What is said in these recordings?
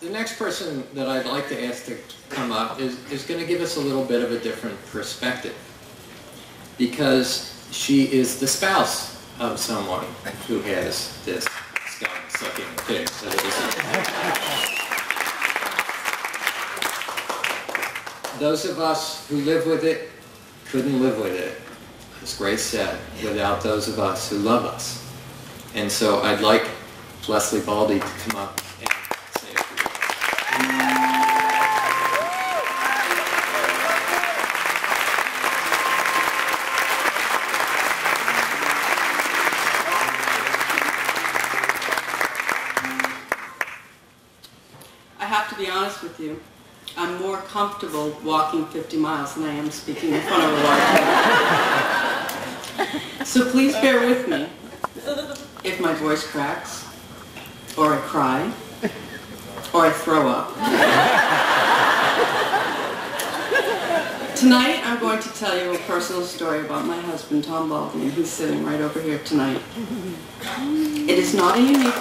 The next person that I'd like to ask to come up is going to give us a little bit of a different perspective, because she is the spouse of someone who has this skunk-sucking thing. Those of us who live with it couldn't live with it, as Grace said, without those of us who love us. And so I'd like Leslie Baldy to come up and say a few words. I have to be honest with you. I'm more comfortable walking 50 miles than I am speaking in front of a large crowd. So please bear with me if my voice cracks, or I cry, or I throw up. Tonight I'm going to tell you a personal story about my husband, Tom Baldy, and he's sitting right over here tonight. It is not a unique...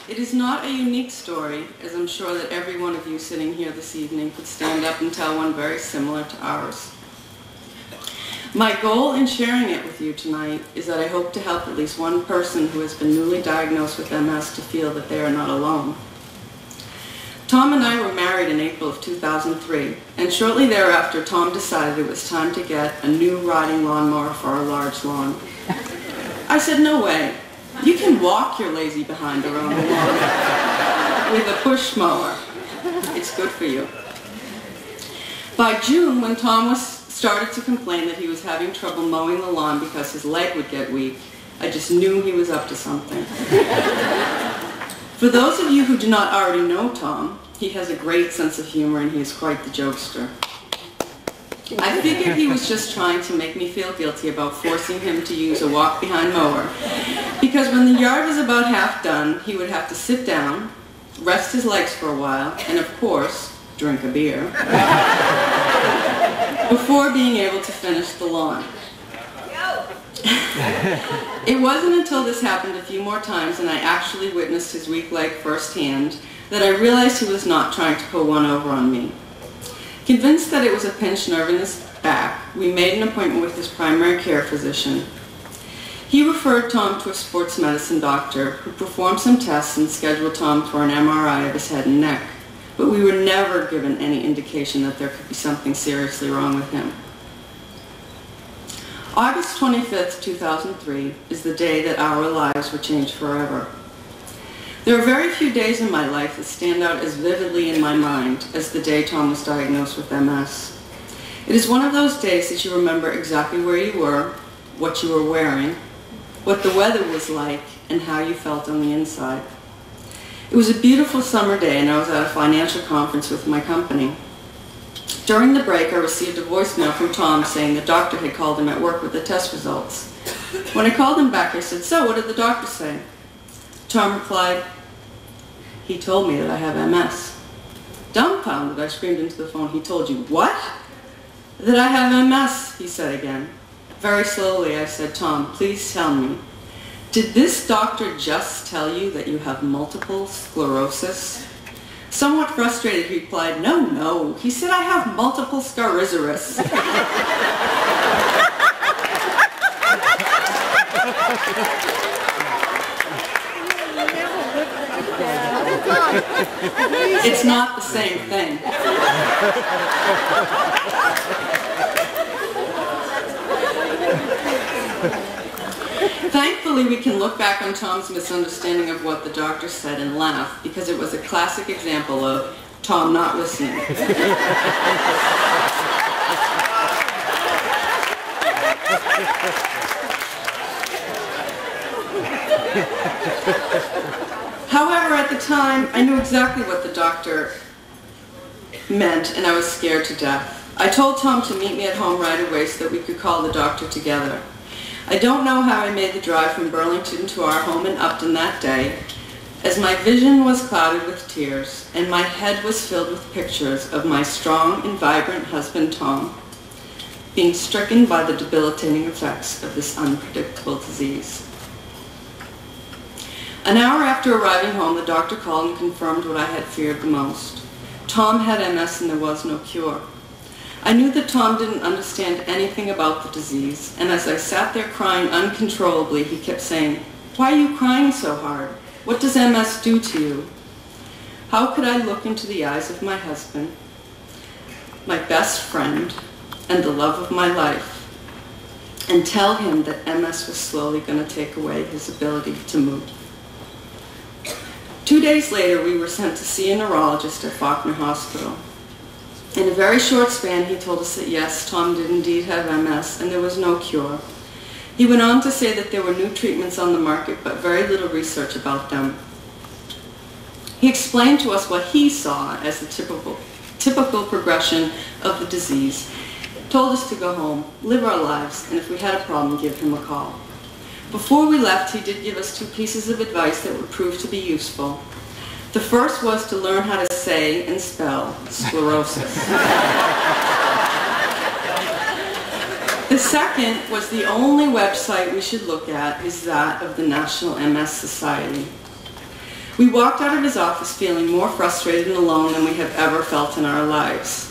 It is not a unique story, as I'm sure that every one of you sitting here this evening could stand up and tell one very similar to ours. My goal in sharing it with you tonight is that I hope to help at least one person who has been newly diagnosed with MS to feel that they are not alone. Tom and I were married in April of 2003, and shortly thereafter Tom decided it was time to get a new riding lawnmower for our large lawn. I said, no way. You can walk your lazy behind around the lawn with a push mower. It's good for you. By June, when Tom started to complain that he was having trouble mowing the lawn because his leg would get weak, I just knew he was up to something. For those of you who do not already know Tom, he has a great sense of humor and he is quite the jokester. I figured he was just trying to make me feel guilty about forcing him to use a walk-behind mower, because when the yard was about half done, he would have to sit down, rest his legs for a while, and of course, drink a beer, before being able to finish the lawn. It wasn't until this happened a few more times and I actually witnessed his weak leg firsthand that I realized he was not trying to pull one over on me. Convinced that it was a pinched nerve in his back, we made an appointment with his primary care physician. He referred Tom to a sports medicine doctor who performed some tests and scheduled Tom for an MRI of his head and neck, but we were never given any indication that there could be something seriously wrong with him. August 25th, 2003 is the day that our lives were changed forever. There are very few days in my life that stand out as vividly in my mind as the day Tom was diagnosed with MS. It is one of those days that you remember exactly where you were, what you were wearing, what the weather was like, and how you felt on the inside. It was a beautiful summer day and I was at a financial conference with my company. During the break, I received a voicemail from Tom saying the doctor had called him at work with the test results. When I called him back, I said, "So, what did the doctor say?" Tom replied, "He told me that I have MS." Dumbfounded, I screamed into the phone, "He told you what?" "That I have MS," he said again. Very slowly, I said, "Tom, please tell me, did this doctor just tell you that you have multiple sclerosis?" Somewhat frustrated, he replied, No, he said I have multiple sclerosis." It's not the same thing. Thankfully, we can look back on Tom's misunderstanding of what the doctor said and laugh, because it was a classic example of Tom not listening. However, at the time, I knew exactly what the doctor meant, and I was scared to death. I told Tom to meet me at home right away so that we could call the doctor together. I don't know how I made the drive from Burlington to our home in Upton that day, as my vision was clouded with tears, and my head was filled with pictures of my strong and vibrant husband, Tom, being stricken by the debilitating effects of this unpredictable disease. An hour after arriving home, the doctor called and confirmed what I had feared the most. Tom had MS and there was no cure. I knew that Tom didn't understand anything about the disease, and as I sat there crying uncontrollably, he kept saying, "Why are you crying so hard? What does MS do to you?" How could I look into the eyes of my husband, my best friend, and the love of my life, and tell him that MS was slowly going to take away his ability to move? 2 days later, we were sent to see a neurologist at Faulkner Hospital. In a very short span, he told us that yes, Tom did indeed have MS, and there was no cure. He went on to say that there were new treatments on the market, but very little research about them. He explained to us what he saw as the typical progression of the disease, told us to go home, live our lives, and if we had a problem, give him a call. Before we left, he did give us 2 pieces of advice that would prove to be useful. The first was to learn how to say and spell sclerosis. The second was the only website we should look at is that of the National MS Society. We walked out of his office feeling more frustrated and alone than we have ever felt in our lives.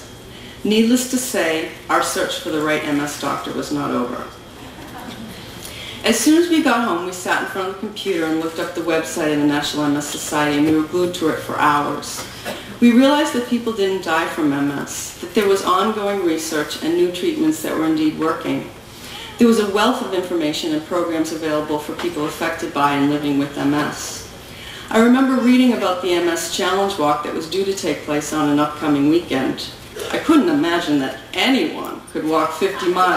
Needless to say, our search for the right MS doctor was not over. As soon as we got home, we sat in front of the computer and looked up the website of the National MS Society, and we were glued to it for hours. We realized that people didn't die from MS, that there was ongoing research and new treatments that were indeed working. There was a wealth of information and programs available for people affected by and living with MS. I remember reading about the MS Challenge Walk that was due to take place on an upcoming weekend. I couldn't imagine that anyone could walk 50 miles